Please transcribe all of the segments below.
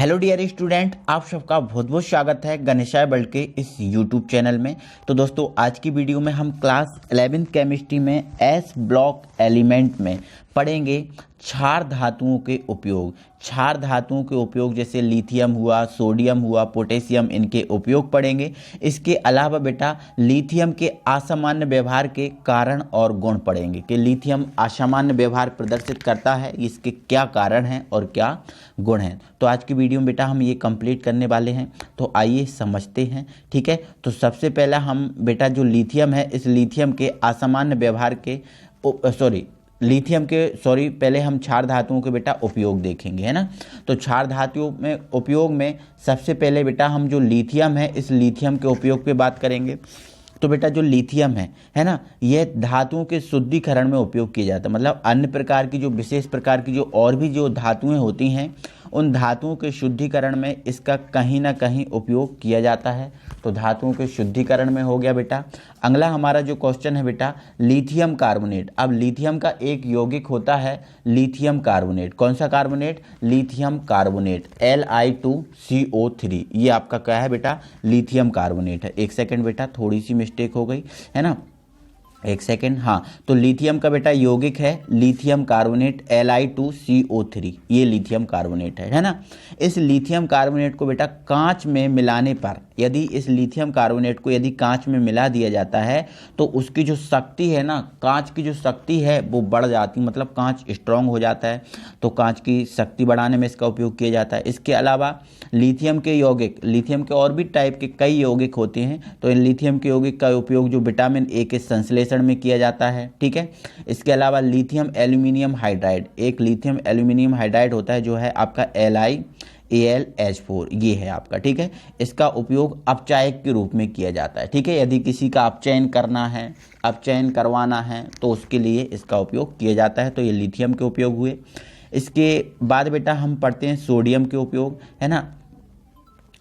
Hello dear student, आप सबका बहुत बहुत स्वागत है गणेशाय वर्ल्ड के इस यूट्यूब चैनल में। तो दोस्तों, आज की वीडियो में हम क्लास 11th केमिस्ट्री में एस ब्लॉक एलिमेंट में पढ़ेंगे क्षार धातुओं के उपयोग। क्षार धातुओं के उपयोग जैसे लिथियम हुआ, सोडियम हुआ, पोटेशियम, इनके उपयोग पढ़ेंगे। इसके अलावा बेटा लिथियम के असामान्य व्यवहार के कारण और गुण पढ़ेंगे कि लिथियम असामान्य व्यवहार प्रदर्शित करता है, इसके क्या कारण हैं और क्या गुण हैं। तो आज की वीडियो में बेटा हम ये कंप्लीट करने वाले हैं, तो आइए समझते हैं। ठीक है, तो सबसे पहला हम बेटा जो लिथियम है, इस लिथियम के असामान्य व्यवहार के पहले हम क्षार धातुओं के बेटा उपयोग देखेंगे, है ना। तो क्षार धातुओं में उपयोग में सबसे पहले बेटा हम जो लिथियम है, इस लिथियम के उपयोग पे बात करेंगे। तो बेटा जो लिथियम है ना, यह धातुओं के शुद्धिकरण में उपयोग किया जाता है। मतलब अन्य प्रकार की जो विशेष प्रकार की जो और भी जो धातुएं होती हैं, उन धातुओं के शुद्धिकरण में इसका कहीं ना कहीं उपयोग किया जाता है। तो धातुओं के शुद्धिकरण में हो गया बेटा। अगला हमारा जो क्वेश्चन है बेटा लिथियम कार्बोनेट। अब लिथियम का एक यौगिक होता है लिथियम कार्बोनेट। कौन सा कार्बोनेट? Lithium carbonate, Li2CO3। ये आपका क्या है बेटा? लिथियम कार्बोनेट है। एक सेकेंड बेटा, थोड़ी सी मिस्टेक हो गई है ना, एक सेकेंड। हाँ, तो लिथियम का बेटा यौगिक है लिथियम कार्बोनेट Li2CO3। ये लिथियम कार्बोनेट है ना। इस लिथियम कार्बोनेट को बेटा कांच में मिलाने पर, यदि इस लिथियम कार्बोनेट को यदि कांच में मिला दिया जाता है तो उसकी जो शक्ति है ना, कांच की जो शक्ति है वो बढ़ जाती है, मतलब कांच स्ट्रांग हो जाता है। तो कांच की शक्ति बढ़ाने में इसका उपयोग किया जाता है। इसके अलावा लिथियम के यौगिक, लिथियम के और भी टाइप के कई यौगिक होते हैं, तो इन लिथियम के यौगिक का उपयोग जो विटामिन ए के संश्लेषण में किया जाता है। ठीक है, इसके अलावा लिथियम एल्यूमिनियम हाइड्राइड, एक लिथियम एल्यूमिनियम हाइड्राइड होता है जो है आपका LiAlH4, ये है आपका। ठीक है, इसका उपयोग अपचायक के रूप में किया जाता है। ठीक है, यदि किसी का अपचयन करना है, अपचयन करवाना है, तो उसके लिए इसका उपयोग किया जाता है। तो ये लिथियम के उपयोग हुए। इसके बाद बेटा हम पढ़ते हैं सोडियम के उपयोग, है ना।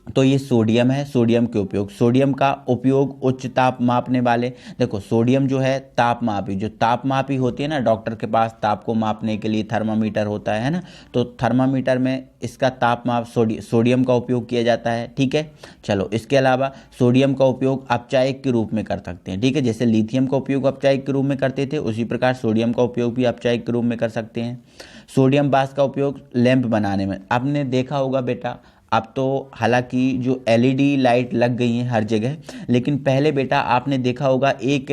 तो ये सोडियम है, सोडियम के उपयोग। सोडियम का उपयोग उच्च ताप मापने वाले, देखो सोडियम जो है तापमापी, जो तापमापी होती है ना, डॉक्टर के पास ताप को मापने के लिए थर्मामीटर होता है ना, तो थर्मामीटर में इसका तापमाप सोडियम का उपयोग किया जाता है। ठीक है, चलो इसके अलावा सोडियम का उपयोग अपचायक के रूप में कर सकते हैं। ठीक है, जैसे लिथियम का उपयोग अपचायक के रूप में करते थे, उसी प्रकार सोडियम का उपयोग भी अपचायक के रूप में कर सकते हैं। सोडियम बास का उपयोग लैंप बनाने में, आपने देखा होगा बेटा, अब तो हालांकि जो LED लाइट लग गई हैं हर जगह, लेकिन पहले बेटा आपने देखा होगा एक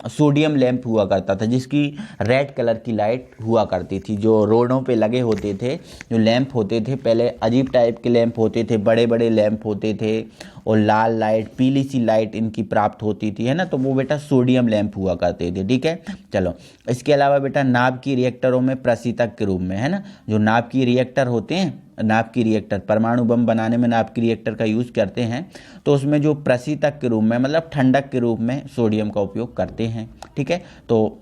सोडियम लैंप हुआ करता था जिसकी रेड कलर की लाइट हुआ करती थी, जो रोडों पे लगे होते थे, जो लैंप होते थे पहले अजीब टाइप के लैंप होते थे, बड़े बड़े लैंप होते थे और लाल लाइट, पीली सी लाइट इनकी प्राप्त होती थी, है ना। तो वो बेटा सोडियम लैंप हुआ करते थे। ठीक है, चलो इसके अलावा बेटा नाभ की रिएक्टरों में प्रशीतक के रूप में, है ना, जो नाभ की रिएक्टर होते हैं, नाभ की रिएक्टर परमाणु बम बनाने में नाभ की रिएक्टर का यूज़ करते हैं, तो उसमें जो प्रशीतक के रूप में, मतलब ठंडक के रूप में सोडियम का उपयोग करते हैं। ठीक है, तो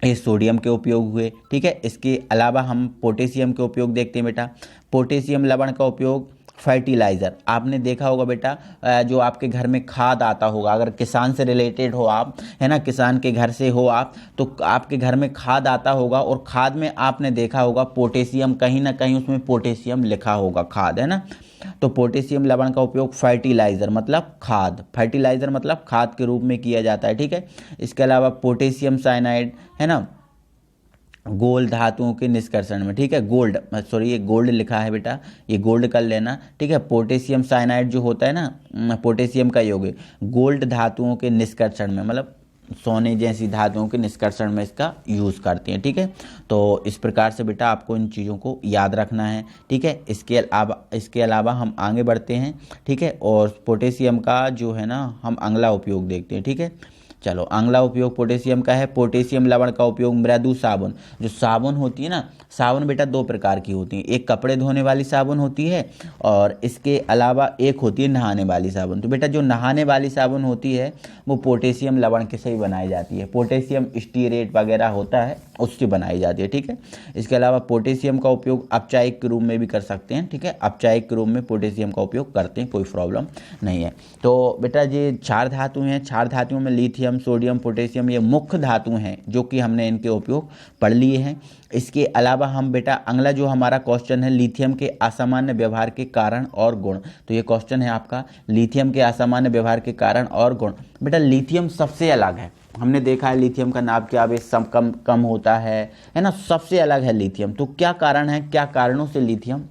ये सोडियम के उपयोग हुए। ठीक है, इसके अलावा हम पोटेशियम के उपयोग देखते हैं बेटा। पोटेशियम लवण का उपयोग फर्टिलाइज़र, आपने देखा होगा बेटा, जो आपके घर में खाद आता होगा, अगर किसान से रिलेटेड हो आप, है ना, किसान के घर से हो आप, तो आपके घर में खाद आता होगा और खाद में आपने देखा होगा पोटेशियम, कहीं ना कहीं उसमें पोटेशियम लिखा होगा, खाद, है ना। तो पोटेशियम लवण का उपयोग फर्टिलाइज़र मतलब खाद, फर्टिलाइज़र मतलब खाद के रूप में किया जाता है। ठीक है, इसके अलावा पोटेशियम साइनाइड, है ना, गोल्ड धातुओं के निष्कर्षण में। ठीक है, गोल्ड, सॉरी ये गोल्ड लिखा है बेटा, ये गोल्ड कर लेना। ठीक है, पोटेशियम साइनाइड जो होता है ना, पोटेशियम का यौगिक गोल्ड धातुओं के निष्कर्षण में, मतलब सोने जैसी धातुओं के निष्कर्षण में इसका यूज़ करते हैं। ठीक है, तो इस प्रकार से बेटा आपको इन चीज़ों को याद रखना है। ठीक है, इसके अलावा हम आगे बढ़ते हैं। ठीक है, और पोटेशियम का जो है ना हम अगला उपयोग देखते हैं। ठीक है, चलो अगला उपयोग पोटेशियम का है। पोटेशियम लवण का उपयोग मृदु साबुन, जो साबुन होती है ना, साबुन बेटा दो प्रकार की होती है, एक कपड़े धोने वाली साबुन होती है और इसके अलावा एक होती है नहाने वाली साबुन। तो बेटा जो नहाने वाली साबुन होती है वो पोटेशियम लवण के से ही बनाई जाती है, पोटेशियम स्टीरेट वगैरह होता है उससे बनाई जाती है। ठीक है, इसके अलावा पोटेशियम का उपयोग अपचायक के रूप में भी कर सकते हैं। ठीक है, अपचायक के रूप में पोटेशियम का उपयोग करते हैं, कोई प्रॉब्लम नहीं है। तो बेटा ये चार धातु हैं, चार धातुओं में लिथियम मैग्नीशियम, सोडियम, पोटेशियम ये मुख्य धातु हैं जो कि हमने इनके उपयोग पढ़ लिए हैं। इसके अलावा हम बेटा अगला जो हमारा क्वेश्चन है लिथियम के असामान्य व्यवहार के कारण और गुण। तो ये क्वेश्चन है आपका लिथियम के असामान्य व्यवहार के कारण और गुण। बेटा लिथियम सबसे अलग है, हमने देखा है लिथियम का नाभिकीय आवेश सब कम होता है ना, सबसे अलग है लिथियम। तो क्या कारण है, क्या कारणों से लिथियम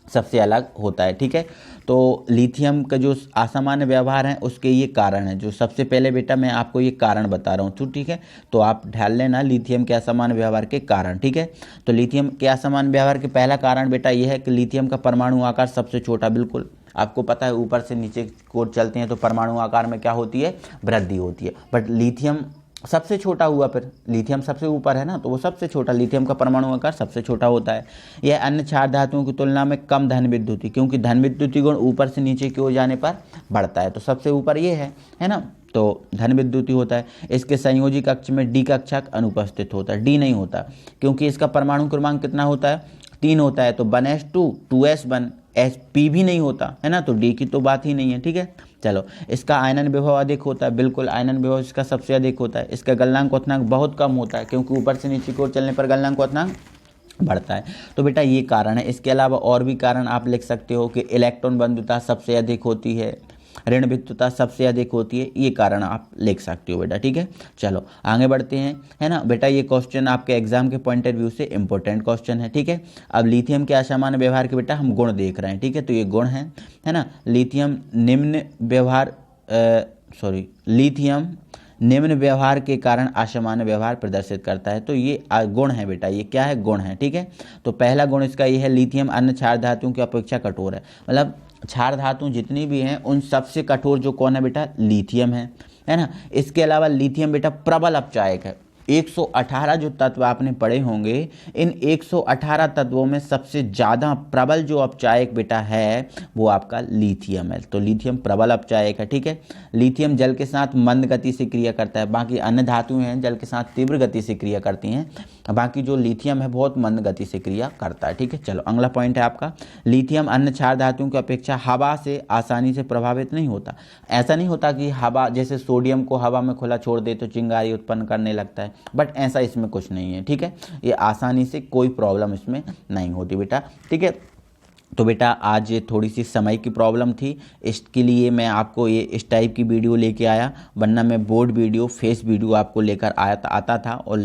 सबसे अलग होता है, ठीक है। तो लिथियम का जो असामान्य व्यवहार है उसके ये कारण है। जो सबसे पहले बेटा मैं आपको ये कारण बता रहा हूँ, ठीक है, तो आप ध्यान लेना लिथियम के असामान्य व्यवहार के कारण, ठीक है। तो लिथियम के असामान्य व्यवहार के पहला कारण बेटा ये है कि लिथियम का परमाणु आकार सबसे छोटा, बिल्कुल आपको पता है ऊपर से नीचे की ओर चलते हैं तो परमाणु आकार में क्या होती है, वृद्धि होती है। बट लिथियम सबसे छोटा हुआ, फिर लिथियम सबसे ऊपर है ना, तो वो सबसे छोटा, लिथियम का परमाणु आकार सबसे छोटा होता है। यह अन्य क्षार धातुओं की तुलना में कम धन विद्युतीय, क्योंकि धन विद्युतीय गुण ऊपर से नीचे की ओर जाने पर बढ़ता है, तो सबसे ऊपर ये है ना, तो धन विद्युतीय होता है। इसके संयोजी कक्ष में डी कक्षक अनुपस्थित होता है, डी नहीं होता क्योंकि इसका परमाणु क्रमांक कितना होता है, 3 होता है, तो 1s2 2s1 sp भी नहीं होता है ना, तो डी की तो बात ही नहीं है, ठीक है। चलो, इसका आयनन विभव अधिक होता है, बिल्कुल आयनन विभव इसका सबसे अधिक होता है। इसका गलनांक क्वथनांक बहुत कम होता है क्योंकि ऊपर से नीचे की ओर चलने पर गलनांक क्वथनांक बढ़ता है। तो बेटा ये कारण है। इसके अलावा और भी कारण आप लिख सकते हो कि इलेक्ट्रॉन बंधुता सबसे अधिक होती है, ऋण विद्युतता सबसे अधिक होती है, ये कारण आप लिख सकते हो बेटा, ठीक है। चलो आगे बढ़ते हैं, है ना बेटा। ये क्वेश्चन आपके एग्जाम के पॉइंट ऑफ व्यू से इंपॉर्टेंट क्वेश्चन है, ठीक है। अब लिथियम के असामान्य व्यवहार के बेटा हम गुण देख रहे हैं, ठीक है, तो ये गुण है ना। लिथियम निम्न व्यवहार के कारण असामान्य व्यवहार प्रदर्शित करता है, तो ये गुण है बेटा, ये क्या है, गुण है, ठीक है। तो पहला गुण इसका ये है लिथियम अन्य क्षार धातुओं की अपेक्षा कठोर है, मतलब क्षार धातु जितनी भी हैं उन सबसे कठोर जो कौन है बेटा, लिथियम है ना। इसके अलावा लिथियम बेटा प्रबल अपचायक है। 118 जो तत्व आपने पढ़े होंगे, इन 118 तत्वों में सबसे ज़्यादा प्रबल जो अपचायक बेटा है वो आपका लिथियम है, तो लिथियम प्रबल अपचायक है, ठीक है। लिथियम जल के साथ मंद गति से क्रिया करता है, बाकी अन्य धातुएं हैं जल के साथ तीव्र गति से क्रिया करती हैं, बाकी जो लिथियम है बहुत मंद गति से क्रिया करता है, ठीक है। चलो अगला पॉइंट है आपका, लिथियम अन्य क्षार धातुओं की अपेक्षा हवा से आसानी से प्रभावित नहीं होता। ऐसा नहीं होता कि हवा, जैसे सोडियम को हवा में खुला छोड़ दे तो चिंगारी उत्पन्न करने लगता है, बट ऐसा इसमें कुछ नहीं है, ठीक है। ये आसानी से कोई प्रॉब्लम इसमें नहीं होती बेटा, ठीक है। तो बेटा आज ये थोड़ी सी समय की प्रॉब्लम थी, इसके लिए मैं आपको ये इस टाइप की वीडियो लेके आया, वरना मैं बोर्ड वीडियो फेस वीडियो आपको लेकर आता था और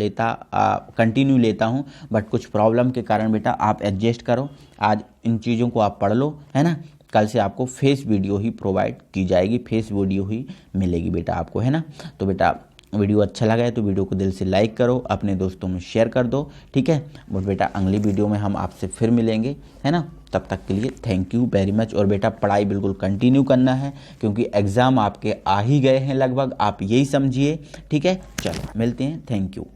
कंटिन्यू लेता हूँ, बट कुछ प्रॉब्लम के कारण बेटा आप एडजस्ट करो। आज इन चीज़ों को आप पढ़ लो, है ना। कल से आपको फेस वीडियो ही प्रोवाइड की जाएगी, फेस वीडियो ही मिलेगी बेटा आपको, है ना। तो बेटा वीडियो अच्छा लगा है तो वीडियो को दिल से लाइक करो, अपने दोस्तों में शेयर कर दो, ठीक है। और बेटा अगली वीडियो में हम आपसे फिर मिलेंगे, है ना। तब तक के लिए थैंक यू वेरी मच। और बेटा पढ़ाई बिल्कुल कंटिन्यू करना है क्योंकि एग्ज़ाम आपके आ ही गए हैं लगभग, आप यही समझिए, ठीक है। चलो मिलते हैं, थैंक यू।